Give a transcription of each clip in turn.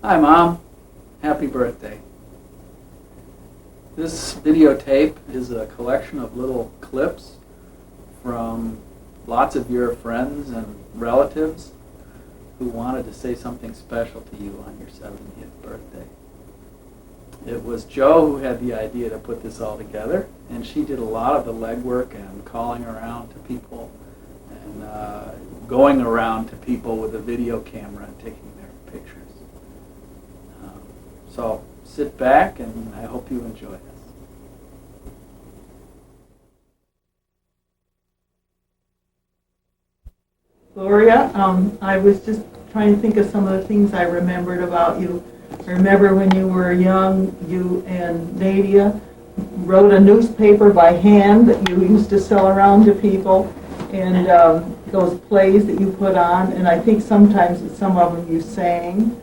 Hi, Mom. Happy birthday. This videotape is a collection of little clips from lots of your friends and relatives who wanted to say something special to you on your 70th birthday. It was Jo who had the idea to put this all together, and she did a lot of the legwork and calling around to people and going around to people with a video camera and taking their pictures. So sit back, and I hope you enjoy this. Gloria, I was just trying to think of some of the things I remembered about you. I remember when you were young, you and Nadia wrote a newspaper by hand that you used to sell around to people, and those plays that you put on, and I think sometimes some of them you sang.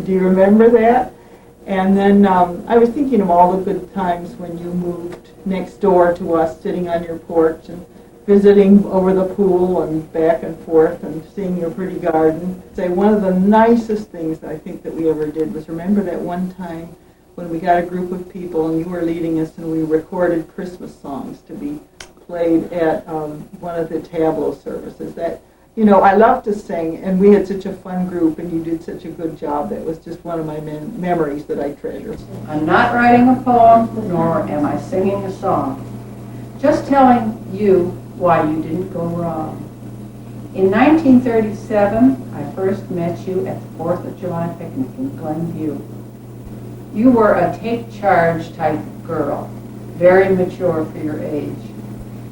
Do you remember that? And then I was thinking of all the good times when you moved next door to us, sitting on your porch and visiting over the pool and back and forth and seeing your pretty garden. Say one of the nicest things that I think that we ever did was remember that one time when we got a group of people and you were leading us and we recorded Christmas songs to be played at one of the tableau services. That, you know, I love to sing, and we had such a fun group, and you did such a good job. That was just one of my memories that I treasure. I'm not writing a poem, nor am I singing a song. Just telling you why you didn't go wrong. In 1937, I first met you at the 4th of July picnic in Glenview. You were a take charge type girl, very mature for your age.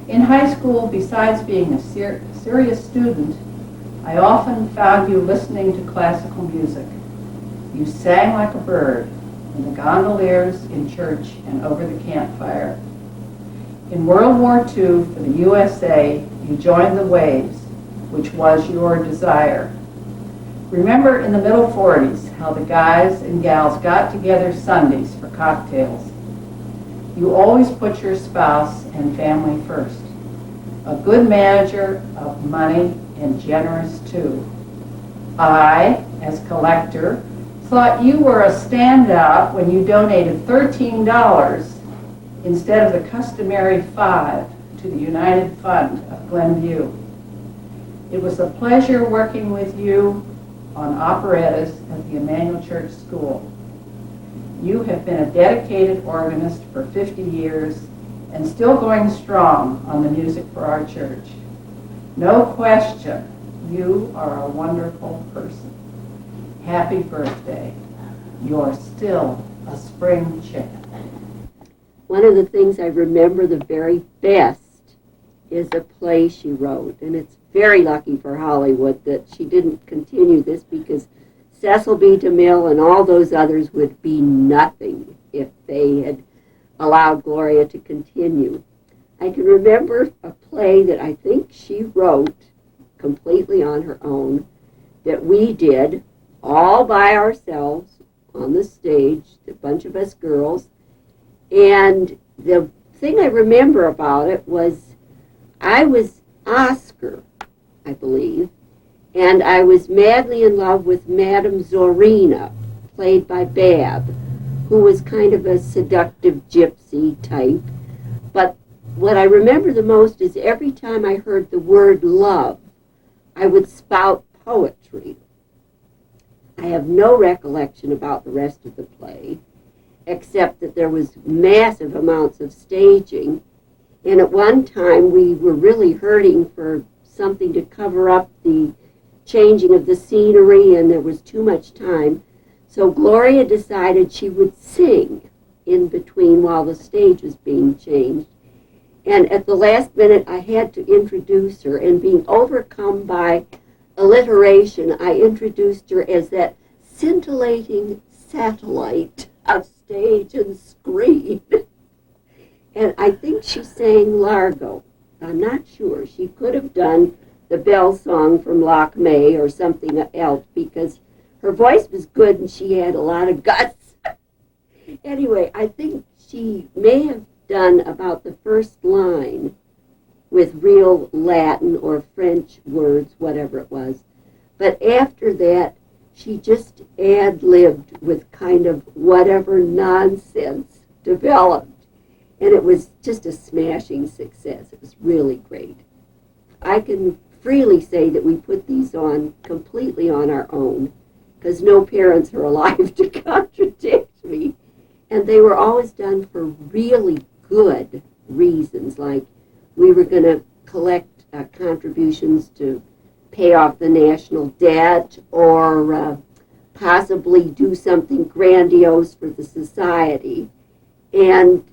In high school, besides being a serious student, I often found you listening to classical music. You sang like a bird in the gondoliers, in church, and over the campfire. In World War II, for the USA, you joined the Waves, which was your desire. Remember in the middle 40s how the guys and gals got together Sundays for cocktails. You always put your spouse and family first. A good manager of money and generous too. I, as collector, thought you were a standout when you donated $13 instead of the customary $5 to the United Fund of Glenview. It was a pleasure working with you on operettas at the Emmanuel Church School. You have been a dedicated organist for 50 years and still going strong on the music for our church. No question, you are a wonderful person. Happy birthday. You're still a spring chicken. One of the things I remember the very best is a play she wrote, and it's very lucky for Hollywood that she didn't continue this, because Cecil B. DeMille and all those others would be nothing if they had allowed Gloria to continue. I can remember a play that I think she wrote completely on her own that we did all by ourselves on the stage, a bunch of us girls. And the thing I remember about it was I was Oscar, I believe, and I was madly in love with Madame Zorina, played by Bab, who was kind of a seductive gypsy type. But what I remember the most is every time I heard the word love, I would spout poetry. I have no recollection about the rest of the play, except that there was massive amounts of staging. And at one time, we were really hurting for something to cover up the changing of the scenery, and there was too much time. So Gloria decided she would sing in between while the stage was being changed. And at the last minute, I had to introduce her, and being overcome by alliteration, I introduced her as that scintillating satellite of stage and screen. And I think she sang Largo. I'm not sure. She could have done the Bell song from Loch May or something else, because her voice was good and she had a lot of guts. Anyway, I think she may have done about the first line with real Latin or French words, whatever it was. But after that, she just ad-libbed with kind of whatever nonsense developed. And it was just a smashing success. It was really great. I can freely say that we put these on completely on our own, because no parents are alive to contradict me. And they were always done for really good reasons, like we were going to collect contributions to pay off the national debt, or possibly do something grandiose for the society. And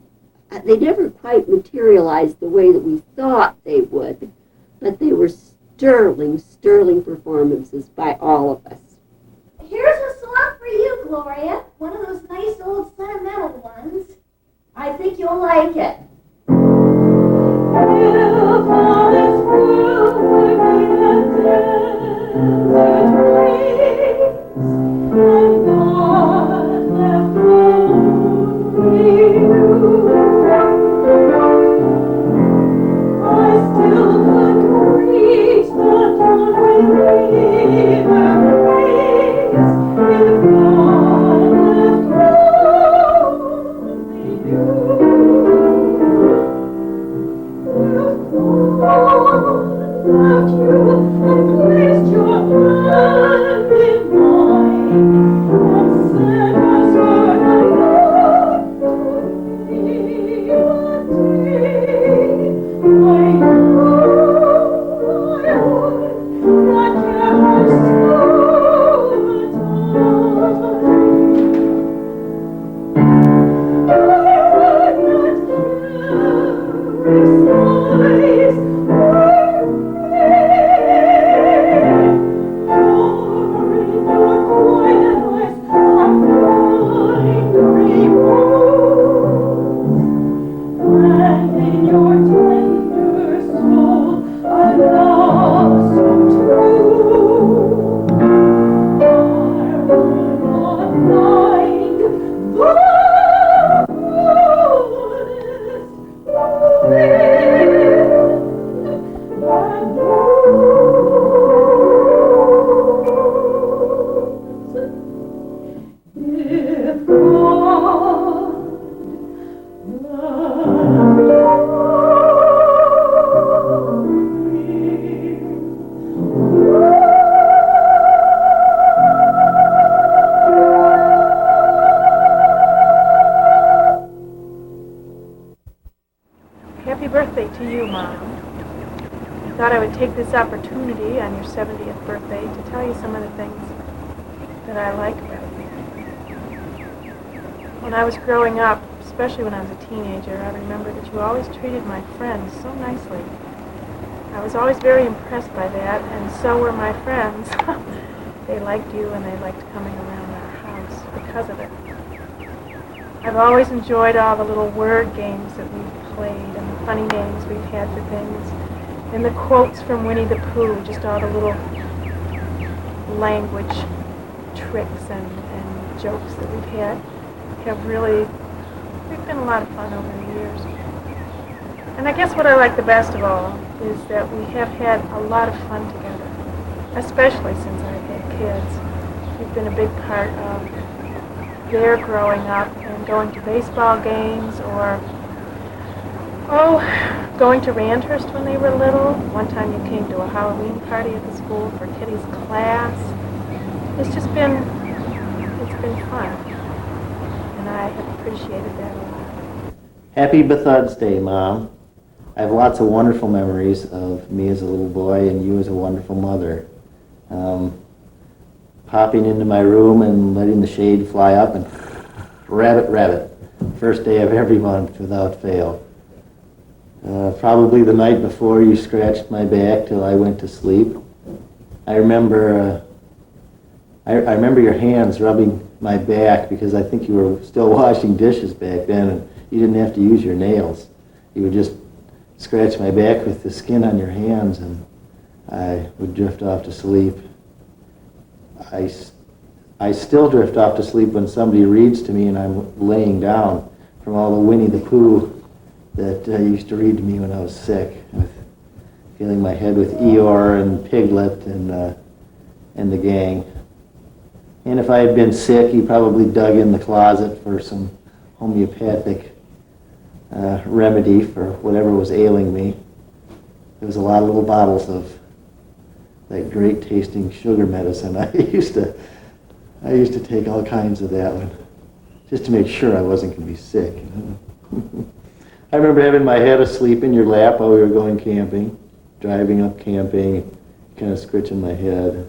they never quite materialized the way that we thought they would, but they were sterling, sterling performances by all of us. Here's a song for you, Gloria. One of those nice old sentimental ones. I think you'll like it. Happy birthday to you, Mom. I thought I would take this opportunity on your 70th birthday to tell you some of the things that I like about you. When I was growing up, especially when I was a teenager, I remember that you always treated my friends so nicely. I was always very impressed by that, and so were my friends. They liked you and they liked coming around our house because of it. I've always enjoyed all the little word games that we've played and the funny names we've had for things, and the quotes from Winnie the Pooh, just all the little language tricks and jokes that we've had have really, they've been a lot of fun over the years. And I guess what I like the best of all is that we have had a lot of fun together, especially since I've had kids. You've been a big part of their growing up and going to baseball games, or going to Randhurst when they were little. One time you came to a Halloween party at the school for Kitty's class. It's been fun, and I have appreciated that a lot. Happy Bethuds Day, Mom. I have lots of wonderful memories of me as a little boy and you as a wonderful mother. Popping into my room and letting the shade fly up and rabbit, rabbit. First day of every month without fail. Probably the night before you scratched my back till I went to sleep. I remember your hands rubbing my back because I think you were still washing dishes back then and you didn't have to use your nails. You would just scratch my back with the skin on your hands and I would drift off to sleep. I still drift off to sleep when somebody reads to me and I'm laying down from all the Winnie the Pooh that used to read to me when I was sick, with filling my head with Eeyore and Piglet and the gang. And if I had been sick, he probably dug in the closet for some homeopathic remedy for whatever was ailing me. There was a lot of little bottles of that great tasting sugar medicine. I used to take all kinds of that one just to make sure I wasn't going to be sick. I remember having my head asleep in your lap while we were going camping, driving up camping, kind of scritching my head.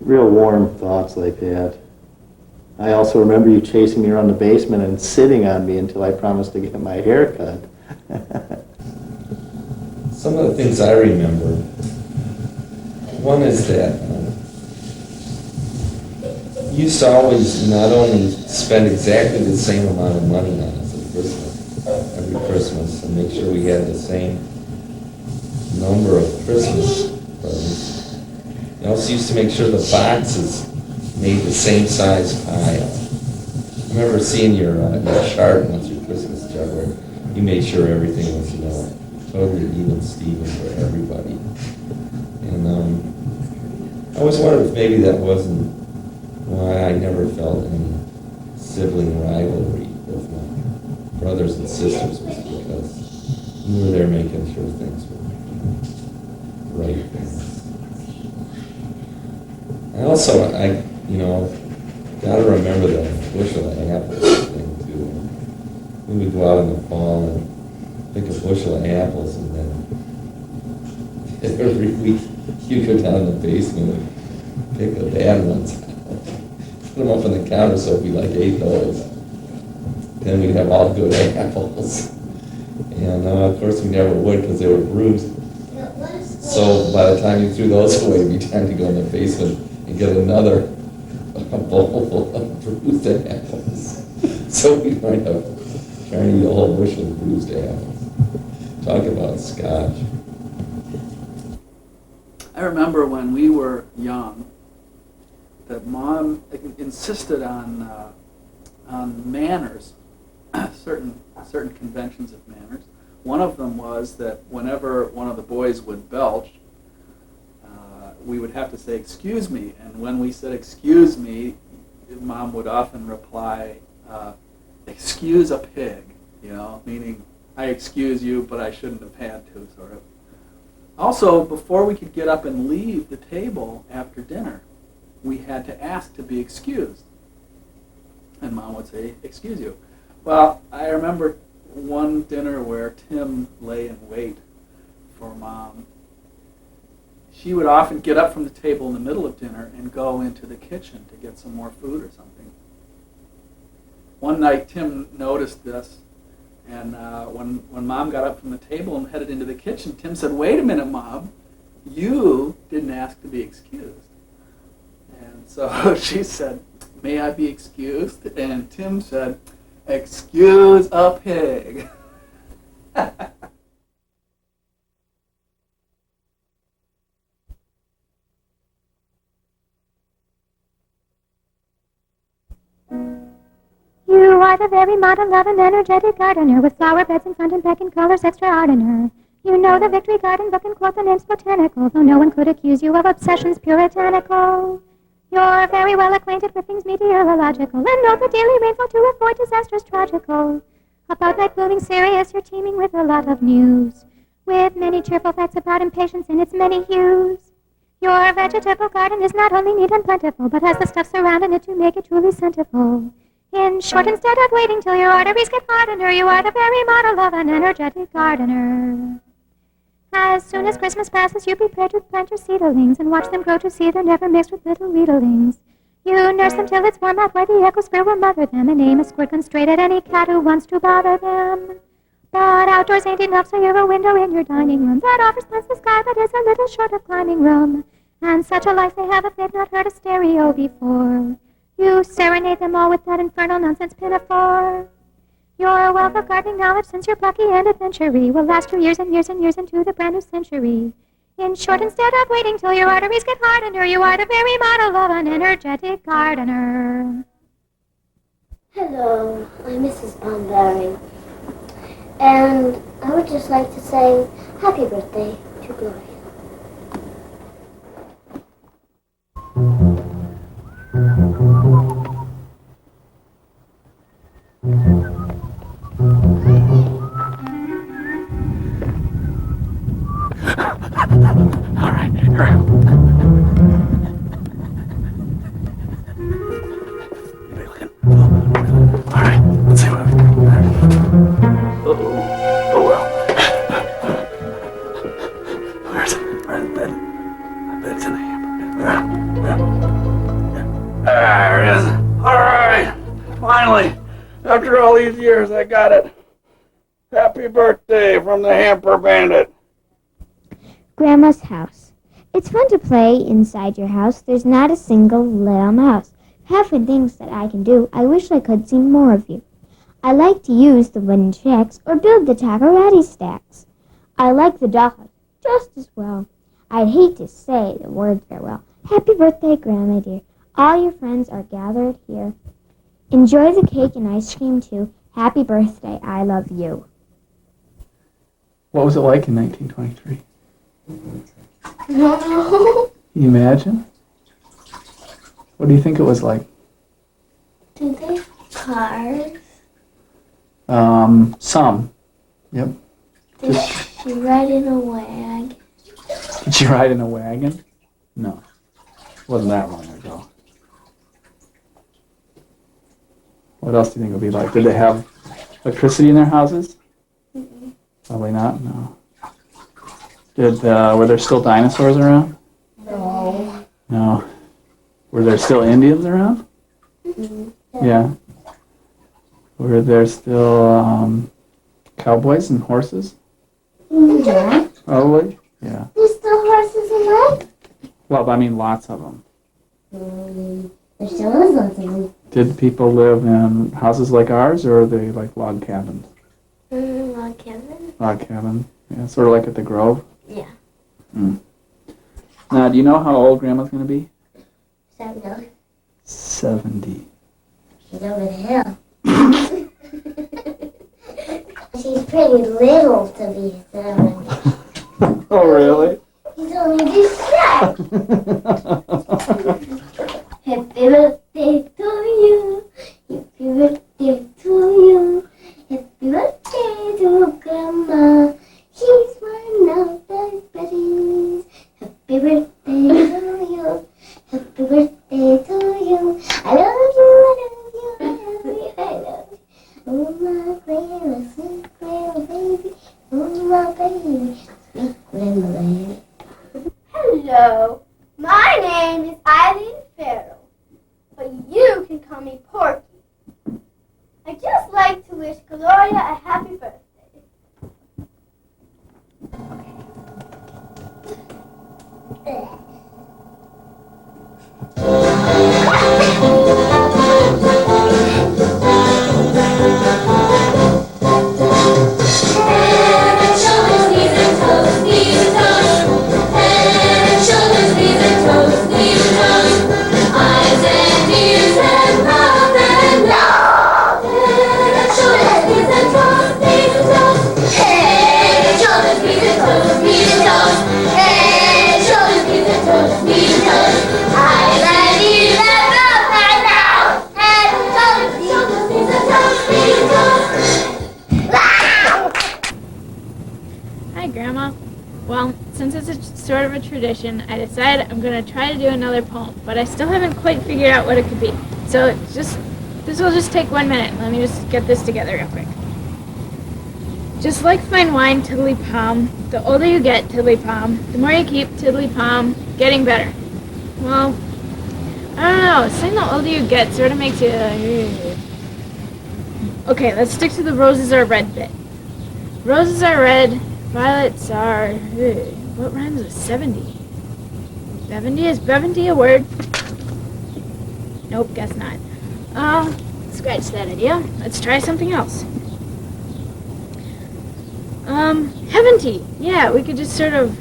Real warm thoughts like that. I also remember you chasing me around the basement and sitting on me until I promised to get my hair cut. Some of the things I remember, one is that you used to always not only spend exactly the same amount of money on us at Christmas, every Christmas, and make sure we had the same number of Christmas presents. You also used to make sure the boxes made the same size pile. I remember seeing your chart once, your Christmas chart, where you made sure everything was, totally even Steven for everybody. And I always wondered if maybe that wasn't why I never felt any sibling rivalry with my brothers and sisters, was because you were there making sure things were right things. Gotta remember the bushel of apples thing too. We would go out in the fall and pick a bushel of apples, and then every week you go down in the basement and pick the bad ones out. Put them up on the counter so we ate those. Then we'd have all good apples. And of course we never would because they were bruised. So by the time you threw those away, it'd be time to go in the basement and get another bowl of bruised apples. So we wind up trying to eat a whole bushel of bruised apples. Talk about scotch. I remember when we were young that Mom insisted on manners, certain conventions of manners. One of them was that whenever one of the boys would belch, we would have to say, "Excuse me," and when we said "excuse me," Mom would often reply, "Excuse a pig," meaning I excuse you, but I shouldn't have had to, sort of. Also, before we could get up and leave the table after dinner, we had to ask to be excused. And Mom would say, "Excuse you." Well, I remember one dinner where Tim lay in wait for Mom. She would often get up from the table in the middle of dinner and go into the kitchen to get some more food or something. One night, Tim noticed this, and when Mom got up from the table and headed into the kitchen, Tim said, "Wait a minute, Mom, you didn't ask to be excused." And so she said, "May I be excused?" And Tim said, "Excuse a pig." You are the very model of an energetic gardener, with flower beds in front and back in colors extraordinary. You know the Victory Garden book and quote the names botanical, though no one could accuse you of obsessions puritanical. You're very well acquainted with things meteorological, and know the daily rainfall to avoid disasters tragical. About night blooming Sirius, you're teeming with a lot of news, with many cheerful facts about impatience in its many hues. Your vegetable garden is not only neat and plentiful, but has the stuff surrounding it to make it truly scentiful. In short, instead of waiting till your arteries get hardener, you are the very model of an energetic gardener. As soon as Christmas passes, you prepare to plant your seedlings and watch them grow to see they're never mixed with little weedlings. You nurse them till it's warm out where the ecosphere will mother them, and aim a squirt gun straight at any cat who wants to bother them. But outdoors ain't enough, so you've a window in your dining room that offers plants the sky that is a little short of climbing room. And such a life they have if they've not heard a stereo before. You serenade them all with that infernal nonsense pinafore. Your wealth of gardening knowledge, since you're plucky and adventure-y, will last you years and years and years into the brand new century. In short, instead of waiting till your arteries get hardener, you are the very model of an energetic gardener. Hello, I'm Mrs. Bonberry, and I would just like to say happy birthday to Gloria. All right, let's see what. Oh well. Where's the bed? The bed's in the hamper. There it is. All right, finally, after all these years, I got it. Happy birthday from the Hamper Bandit. Grandma's house. It's fun to play inside your house. There's not a single little mouse. Half the things that I can do, I wish I could see more of you. I like to use the wooden shacks or build the tacarati stacks. I like the dollhouse just as well. I'd hate to say the word farewell. Happy birthday, Grandma dear. All your friends are gathered here. Enjoy the cake and ice cream too. Happy birthday, I love you. What was it like in 1923? No. Can you imagine? What do you think it was like? Did they have cars? Some. Yep. Did she ride in a wagon? Did you ride in a wagon? No. Wasn't that long ago. What else do you think it would be like? Did they have electricity in their houses? Mm-mm. Probably not, no. Were there still dinosaurs around? No. No. Were there still Indians around? Mm-mm. Yeah. Were there still cowboys and horses? Yeah. Probably. Yeah. There's still horses and what? Well, I mean, lots of them. There still is lots of them. Did people live in houses like ours, or are they like log cabins? Log cabin? Log cabin. Yeah, sort of like at the Grove. Yeah. Now, do you know how old Grandma's going to be? 70. 70. She's over the hill. She's pretty little to be 70. Oh, really? He's only this size. Happy birthday to you. Happy birthday to you. Happy birthday to Grandma. She's one of the buddies. Happy birthday to you. Happy birthday to you. I love you, I love you, I love you, I love you. Oh, my grandma, sweet grandma baby. Oh, my baby, sweet grandma baby. Hello, my name is Eileen Farrell, but you can call me Porky. I'd just like to wish Gloria a happy birthday. Hi, Grandma. Well, since it's sort of a tradition, I decided I'm going to try to do another poem, but I still haven't quite figured out what it could be. So this will just take 1 minute. Let me just get this together real quick. Just like fine wine, tiddly palm, the older you get, tiddly palm, the more you keep, tiddly palm, getting better. Well, I don't know, saying the older you get sort of makes you... Okay, let's stick to the roses are red bit. Roses are red, violets are... What rhymes with 70? 70? Is Beventy a word? Nope, guess not. Scratch that idea. Let's try something else. Heaventy. Yeah, we could just sort of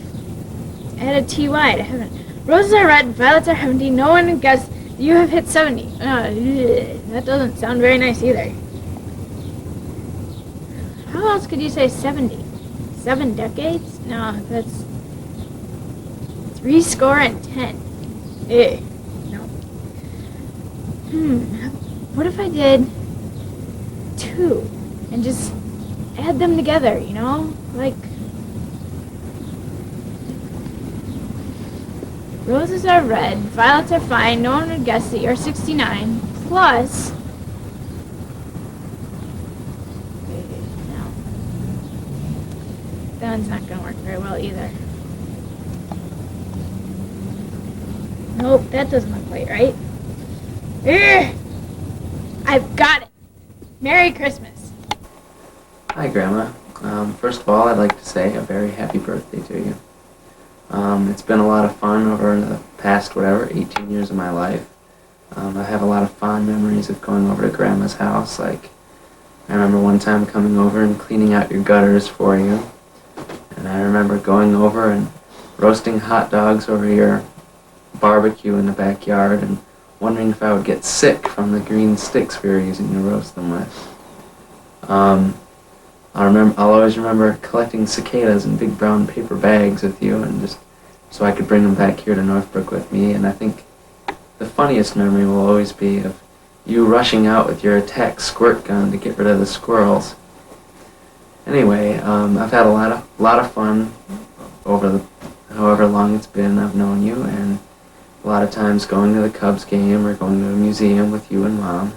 add a TY to heaven. Roses are red, violets are heaventy. No one would guess you have hit 70. That doesn't sound very nice either. How else could you say 70? 7 decades? No, that's 70. No. What if I did 2 and just add them together, you know? Like Roses are red, violets are fine, no one would guess that you're 69. Plus... No. That one's not going to work very well either. Nope, that doesn't look quite right. Urgh! I've got it! Merry Christmas! Hi, Grandma. First of all, I'd like to say a very happy birthday to you. It's been a lot of fun over the past, 18 years of my life. I have a lot of fond memories of going over to Grandma's house. Like, I remember one time coming over and cleaning out your gutters for you. And I remember going over and roasting hot dogs over your barbecue in the backyard and wondering if I would get sick from the green sticks we were using to roast them with. I'll always remember collecting cicadas in big brown paper bags with you, and just so I could bring them back here to Northbrook with me. And I think the funniest memory will always be of you rushing out with your attack squirt gun to get rid of the squirrels. Anyway, I've had a lot of fun over the however long it's been I've known you, and a lot of times going to the Cubs game or going to a museum with you and Mom.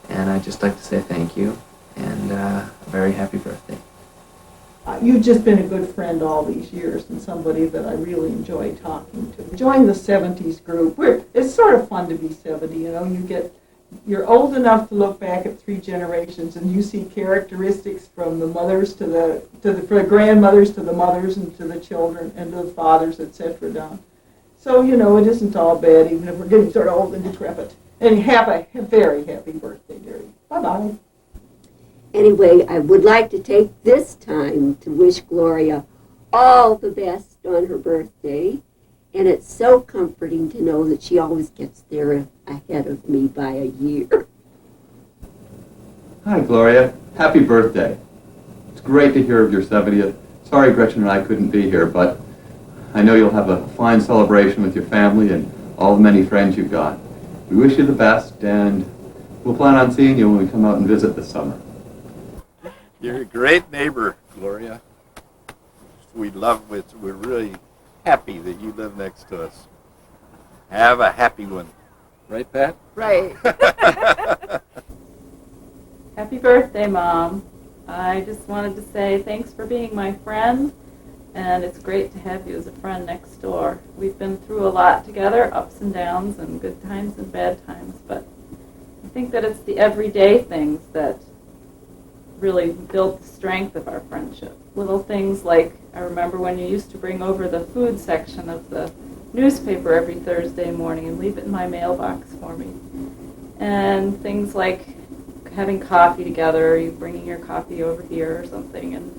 And I'd just like to say thank you, and a very happy birthday. You've just been a good friend all these years and somebody that I really enjoy talking to. Join the 70s group. It's sort of fun to be 70, you know. You're old enough to look back at 3 generations and you see characteristics from the mothers from the grandmothers to the mothers and to the children and to the fathers, etc. down. So, you know, it isn't all bad, even if we're getting sort of old and decrepit. And have a very happy birthday, dearie. Bye-bye. Anyway, I would like to take this time to wish Gloria all the best on her birthday. And it's so comforting to know that she always gets there ahead of me by a year. Hi, Gloria. Happy birthday. It's great to hear of your 70th. Sorry Gretchen and I couldn't be here, but I know you'll have a fine celebration with your family and all the many friends you've got. We wish you the best, and we'll plan on seeing you when we come out and visit this summer. You're a great neighbor, Gloria. We're really happy that you live next to us. Have a happy one. Right, Pat? Right. Happy birthday, Mom. I just wanted to say thanks for being my friend, and it's great to have you as a friend next door. We've been through a lot together, ups and downs, and good times and bad times, but I think that it's the everyday things that really built the strength of our friendship. Little things like, I remember when you used to bring over the food section of the newspaper every Thursday morning and leave it in my mailbox for me. And things like having coffee together, you bringing your coffee over here or something, and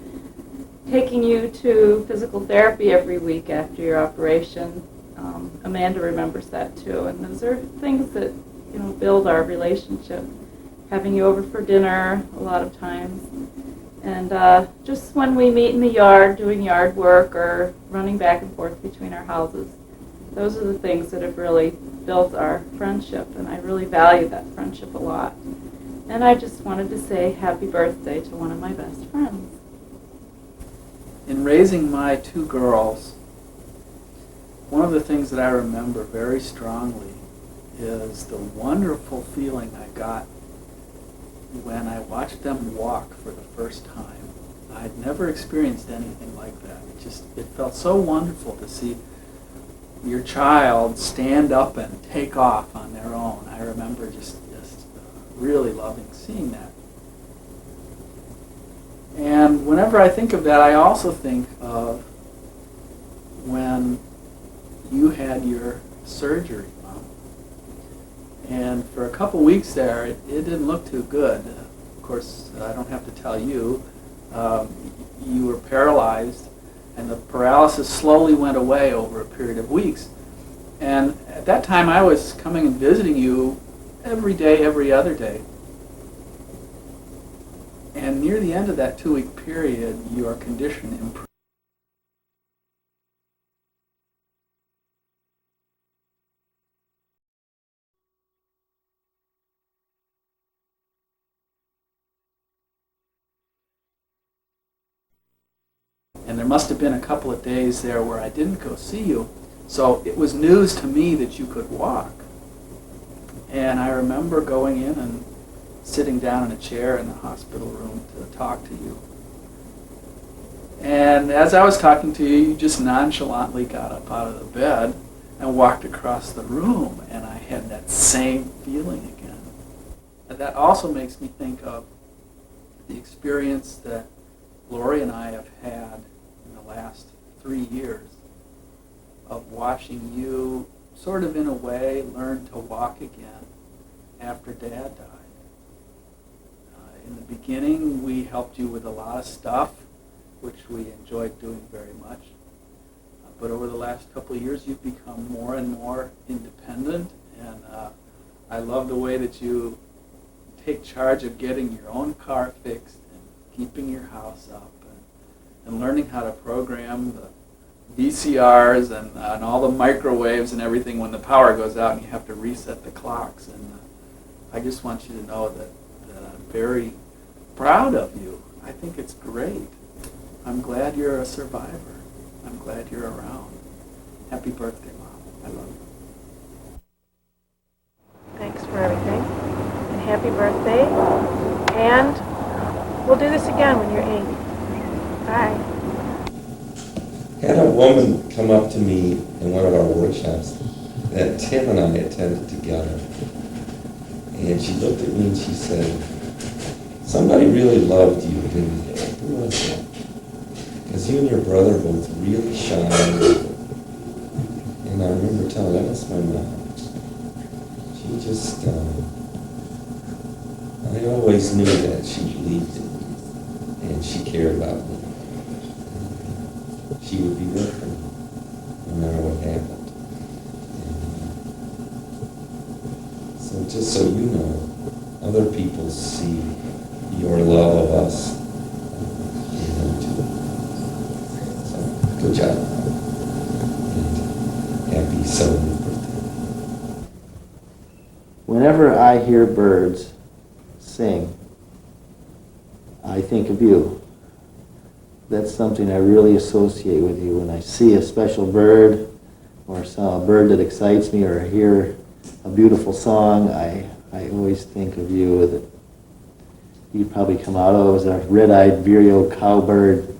taking you to physical therapy every week after your operation. Amanda remembers that too. And those are things that, you know, build our relationship. Having you over for dinner a lot of times. And just when we meet in the yard doing yard work or running back and forth between our houses, those are the things that have really built our friendship, and I really value that friendship a lot. And I just wanted to say happy birthday to one of my best friends. In raising my 2 girls, one of the things that I remember very strongly is the wonderful feeling I got when I watched them walk for the first time. I'd never experienced anything like that. It felt so wonderful to see your child stand up and take off on their own. I remember just really loving seeing that. And whenever I think of that, I also think of when you had your surgery, Mom. And for a couple weeks there, it didn't look too good. Of course, I don't have to tell you, you were paralyzed, and the paralysis slowly went away over a period of weeks. And at that time, I was coming and visiting you every day, every other day. And near the end of that 2-week period, your condition improved. And there must have been a couple of days there where I didn't go see you. So it was news to me that you could walk. And I remember going in and sitting down in a chair in the hospital room to talk to you. And as I was talking to you, you just nonchalantly got up out of the bed and walked across the room, and I had that same feeling again. And that also makes me think of the experience that Gloria and I have had in the last 3 years of watching you sort of in a way learn to walk again after Dad died. In the beginning, we helped you with a lot of stuff, which we enjoyed doing very much. But over the last couple of years, you've become more and more independent, and I love the way that you take charge of getting your own car fixed and keeping your house up and learning how to program the VCRs and all the microwaves and everything when the power goes out and you have to reset the clocks. And I just want you to know that I'm very proud of you. I think it's great. I'm glad you're a survivor. I'm glad you're around. Happy birthday, Mom. I love you. Thanks for everything. And happy birthday. And we'll do this again when you're 80. Bye. Had a woman come up to me in one of our workshops that Tim and I attended together. And she looked at me and she said, "Somebody really loved you, didn't they? Who was that? Because you and your brother both really shined." And I remember telling her, "That's my mom. She just, I always knew that she believed in me and she cared about me. She would be with me no matter what happened." And so just so you know, other people see your love of us in them too. So, good job. And happy 70th birthday. Whenever I hear birds sing, I think of you. That's something I really associate with you. When I see a special bird or a bird that excites me or hear a beautiful song, I always think of you. That you probably come out of as a red-eyed vireo cowbird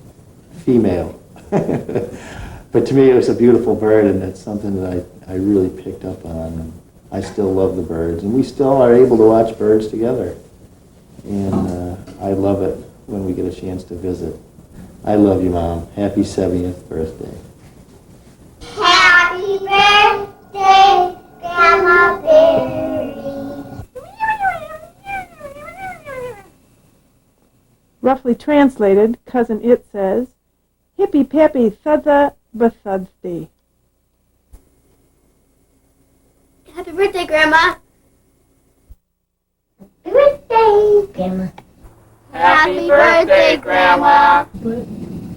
female. But to me it was a beautiful bird, and it's something that I really picked up on. And I still love the birds, and we still are able to watch birds together. And I love it when we get a chance to visit. I love you, Mom. Happy 70th birthday. Happy birthday, Grandma Berry. Roughly translated, Cousin It says, "Hippy peppy thudda bethuddy." Happy birthday, Grandma. Happy birthday, Grandma. Happy birthday, Grandma.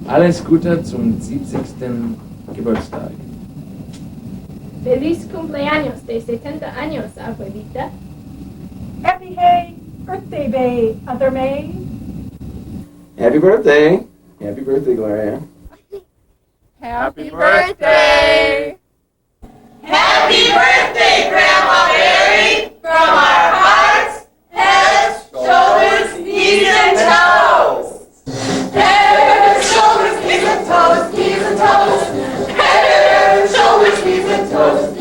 Alles Gute zum 70. Geburtstag. Feliz cumpleaños de 70 años, abuelita. Happy birthday, Bay, Other May. Happy birthday. Happy birthday, Gloria. Happy birthday. Happy birthday, Grandma Berry, from our hearts, heads, shoulders, knees, and toes. Head, shoulders, knees, and toes, knees, and toes. Head, shoulders, knees, and toes.